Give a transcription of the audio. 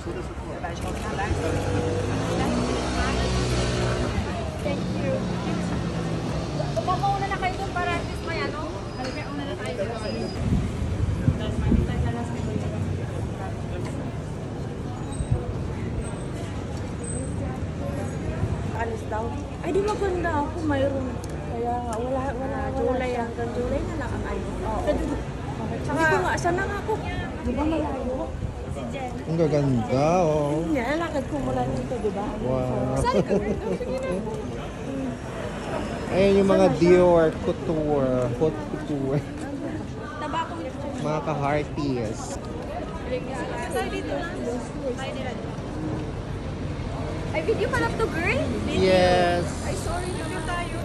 Thank you. Mauna na kayo doon para at least may ano. Halika, una na tayo. Alis daw. Ay, di maganda ako. Mayroon. Kaya nga, wala. July hanggang July na lang ang ano. Oo. Sabi ko nga, saan na nga ako? Di ba malayo? Ang gaganda, oh. Hindi, lakad ko mula nito, di ba? Wow. Saan ka? Ayan yung mga Dior couture, haute couture. Tabako. Mga ka-hearties. Tayo dito. Tayo nila. Ay, video pa lang to, girl? Yes. Ay, sorry. Video tayo.